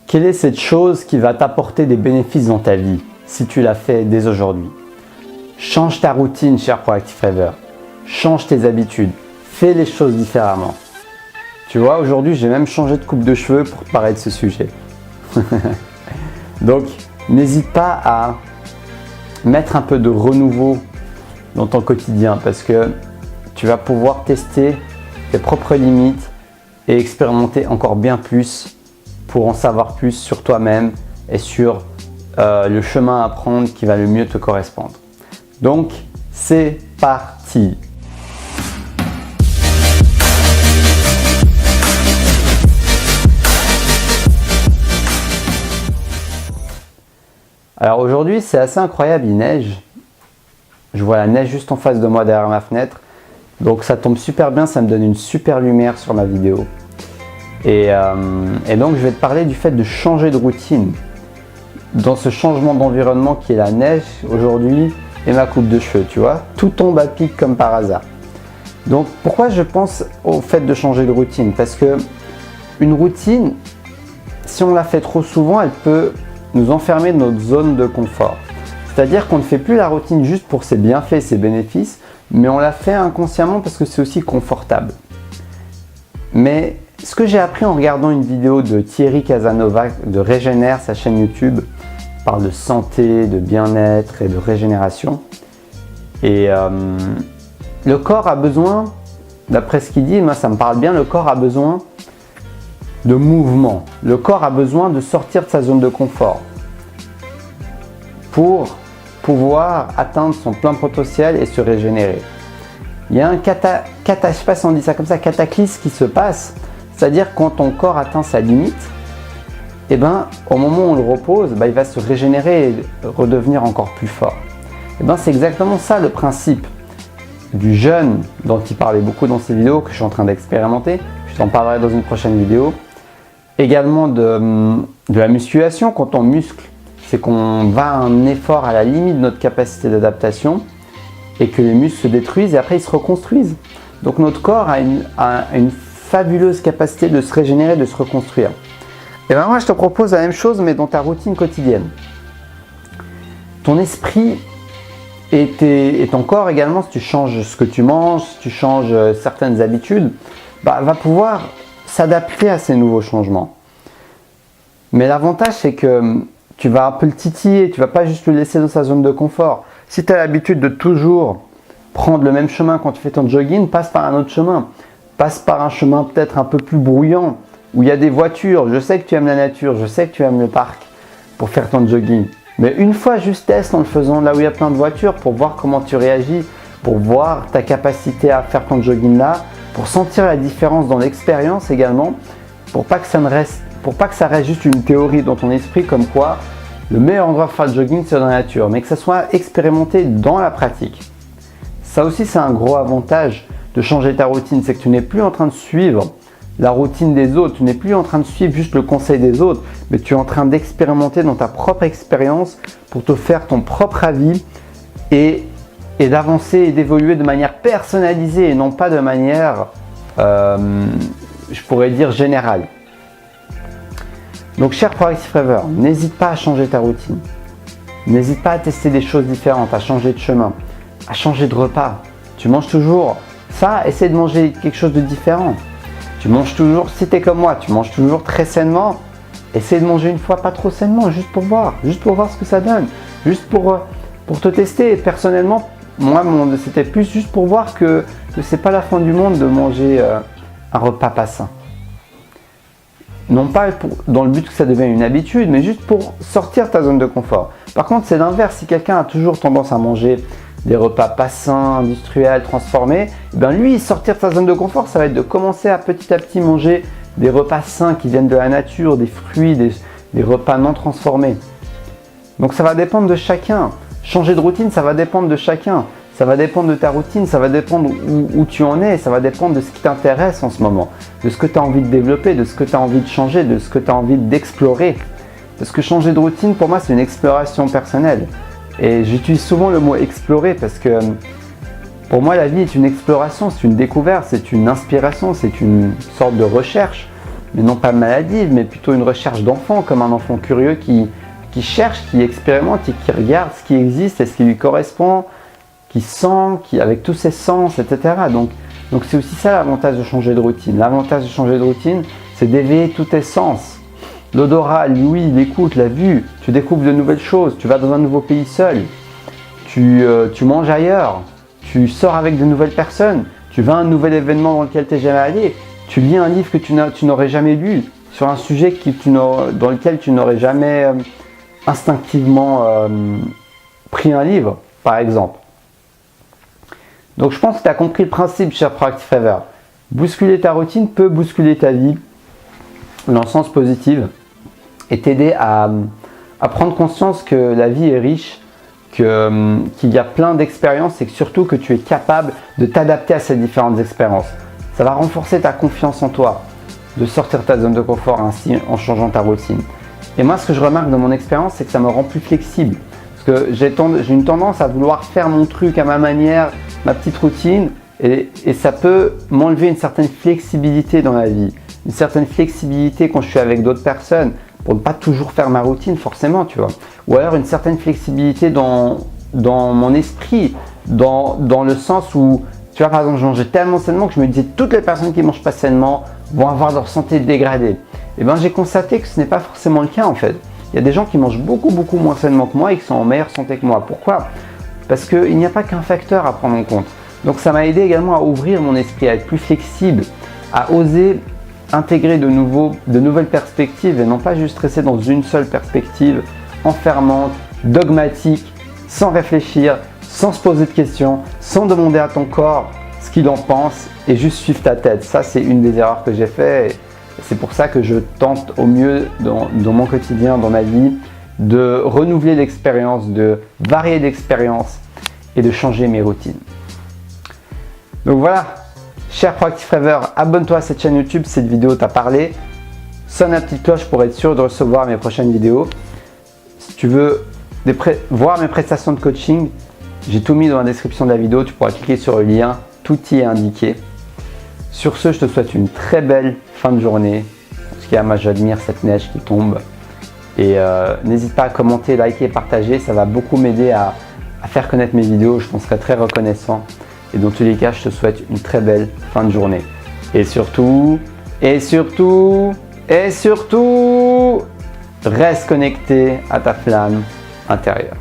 Quelle est cette chose qui va t'apporter des bénéfices dans ta vie si tu la fais dès aujourd'hui? Change ta routine, cher Proactive Rêveur. Change tes habitudes. Fais les choses différemment. Tu vois, aujourd'hui, j'ai même changé de coupe de cheveux pour parler de ce sujet. Donc, n'hésite pas à mettre un peu de renouveau dans ton quotidien parce que tu vas pouvoir tester tes propres limites et expérimenter encore bien plus pour en savoir plus sur toi-même et sur le chemin à prendre qui va le mieux te correspondre. Donc, c'est parti! Alors aujourd'hui, c'est assez incroyable, il neige. Je vois la neige juste en face de moi derrière ma fenêtre. Donc ça tombe super bien, ça me donne une super lumière sur ma vidéo. Et donc je vais te parler du fait de changer de routine. Dans ce changement d'environnement qui est la neige aujourd'hui et ma coupe de cheveux, tu vois. Tout tombe à pic comme par hasard. Donc pourquoi je pense au fait de changer de routine? Parce que une routine, si on la fait trop souvent, elle peut nous enfermer dans notre zone de confort. C'est-à-dire qu'on ne fait plus la routine juste pour ses bienfaits et ses bénéfices, mais on la fait inconsciemment parce que c'est aussi confortable. Mais ce que j'ai appris en regardant une vidéo de Thierry Casanova de Régénère, sa chaîne YouTube, parle de santé, de bien-être et de régénération. Et le corps a besoin, d'après ce qu'il dit, moi ça me parle bien, le corps a besoin de mouvement. Le corps a besoin de sortir de sa zone de confort pour pouvoir atteindre son plein potentiel et se régénérer. Il y a un je sais pas si on dit ça comme ça, cataclysme qui se passe, c'est-à-dire quand ton corps atteint sa limite, et au moment où on le repose, il va se régénérer et redevenir encore plus fort. C'est exactement ça le principe du jeûne dont il parlait beaucoup dans ses vidéos que je suis en train d'expérimenter. Je t'en parlerai dans une prochaine vidéo. Également de la musculation, quand on muscle, c'est qu'on va à un effort à la limite de notre capacité d'adaptation et que les muscles se détruisent et après ils se reconstruisent. Donc notre corps a une fabuleuse capacité de se régénérer, de se reconstruire. Et moi je te propose la même chose mais dans ta routine quotidienne. Ton esprit et ton corps également, si tu changes ce que tu manges, si tu changes certaines habitudes, va pouvoir s'adapter à ces nouveaux changements. Mais l'avantage c'est que tu vas un peu le titiller, tu ne vas pas juste le laisser dans sa zone de confort. Si tu as l'habitude de toujours prendre le même chemin quand tu fais ton jogging, passe par un autre chemin. Passe par un chemin peut-être un peu plus bruyant, où il y a des voitures. Je sais que tu aimes la nature, je sais que tu aimes le parc pour faire ton jogging. Mais une fois juste teste en le faisant là où il y a plein de voitures pour voir comment tu réagis, pour voir ta capacité à faire ton jogging là, pour sentir la différence dans l'expérience également, pour pas que ça reste juste une théorie dans ton esprit comme quoi le meilleur endroit pour faire le jogging c'est dans la nature, mais que ça soit expérimenté dans la pratique. Ça aussi c'est un gros avantage de changer ta routine, c'est que tu n'es plus en train de suivre la routine des autres, tu n'es plus en train de suivre juste le conseil des autres, mais tu es en train d'expérimenter dans ta propre expérience pour te faire ton propre avis et d'avancer et d'évoluer de manière personnalisée et non pas de manière, je pourrais dire, générale. Donc cher Proactive Rêveur, n'hésite pas à changer ta routine. N'hésite pas à tester des choses différentes, à changer de chemin, à changer de repas. Tu manges toujours ça, essaie de manger quelque chose de différent. Tu manges toujours, si tu es comme moi, tu manges toujours très sainement. Essaie de manger une fois pas trop sainement, juste pour voir ce que ça donne. Juste pour te tester. Et personnellement, moi, c'était plus juste pour voir que c'est pas la fin du monde de manger un repas pas sain. Non pas dans le but que ça devienne une habitude, mais juste pour sortir de ta zone de confort. Par contre, c'est l'inverse. Si quelqu'un a toujours tendance à manger des repas pas sains, industriels, transformés, lui, sortir de sa zone de confort, ça va être de commencer à petit manger des repas sains qui viennent de la nature, des fruits, des repas non transformés. Donc ça va dépendre de chacun. Changer de routine, ça va dépendre de chacun. Ça va dépendre de ta routine, ça va dépendre où tu en es, ça va dépendre de ce qui t'intéresse en ce moment, de ce que tu as envie de développer, de ce que tu as envie de changer, de ce que tu as envie d'explorer. Parce que changer de routine, pour moi, c'est une exploration personnelle. Et j'utilise souvent le mot explorer parce que pour moi, la vie est une exploration, c'est une découverte, c'est une inspiration, c'est une sorte de recherche. mais non pas maladive, mais plutôt une recherche d'enfant, comme un enfant curieux qui cherche, qui expérimente et qui regarde ce qui existe et ce qui lui correspond, qui sent, avec tous ses sens, etc. Donc c'est aussi ça l'avantage de changer de routine. L'avantage de changer de routine, c'est d'éveiller tous tes sens. L'odorat, l'ouïe, l'écoute, la vue, tu découvres de nouvelles choses, tu vas dans un nouveau pays seul, tu manges ailleurs, tu sors avec de nouvelles personnes, tu vas à un nouvel événement dans lequel tu n'es jamais allé, tu lis un livre que tu n'aurais jamais lu, sur un sujet dans lequel tu n'aurais jamais instinctivement pris un livre, par exemple. Donc je pense que tu as compris le principe, cher Proactive Rêveur. Bousculer ta routine peut bousculer ta vie dans le sens positif et t'aider à prendre conscience que la vie est riche, qu'il y a plein d'expériences et que surtout que tu es capable de t'adapter à ces différentes expériences. Ça va renforcer ta confiance en toi, de sortir de ta zone de confort ainsi en changeant ta routine. Et moi, ce que je remarque dans mon expérience, c'est que ça me rend plus flexible. Parce que j'ai une tendance à vouloir faire mon truc à ma manière, ma petite routine, et ça peut m'enlever une certaine flexibilité dans la vie. Une certaine flexibilité quand je suis avec d'autres personnes, pour ne pas toujours faire ma routine forcément, tu vois. Ou alors une certaine flexibilité dans mon esprit, dans le sens où, tu vois, par exemple, je mangeais tellement sainement que je me disais toutes les personnes qui ne mangent pas sainement vont avoir leur santé dégradée. Et bien j'ai constaté que ce n'est pas forcément le cas en fait. Il y a des gens qui mangent beaucoup moins sainement que moi et qui sont en meilleure santé que moi. Pourquoi? Parce qu'il n'y a pas qu'un facteur à prendre en compte. Donc ça m'a aidé également à ouvrir mon esprit, à être plus flexible, à oser intégrer de nouvelles perspectives et non pas juste rester dans une seule perspective enfermante, dogmatique, sans réfléchir, sans se poser de questions, sans demander à ton corps ce qu'il en pense et juste suivre ta tête. Ça, c'est une des erreurs que j'ai fait. C'est pour ça que je tente au mieux dans mon quotidien, dans ma vie, de renouveler l'expérience, de varier d'expériences et de changer mes routines. Donc voilà. Cher Proactive Rêveur, abonne-toi à cette chaîne YouTube si cette vidéo t'a parlé. Sonne la petite cloche pour être sûr de recevoir mes prochaines vidéos. Si tu veux voir mes prestations de coaching, j'ai tout mis dans la description de la vidéo. Tu pourras cliquer sur le lien, tout y est indiqué. Sur ce, je te souhaite une très belle fin de journée. Parce qu'il y a, moi, j'admire cette neige qui tombe. Et n'hésite pas à commenter, liker, partager. Ça va beaucoup m'aider à faire connaître mes vidéos. Je t'en serai très reconnaissant. Et dans tous les cas, je te souhaite une très belle fin de journée. Et surtout, reste connecté à ta flamme intérieure.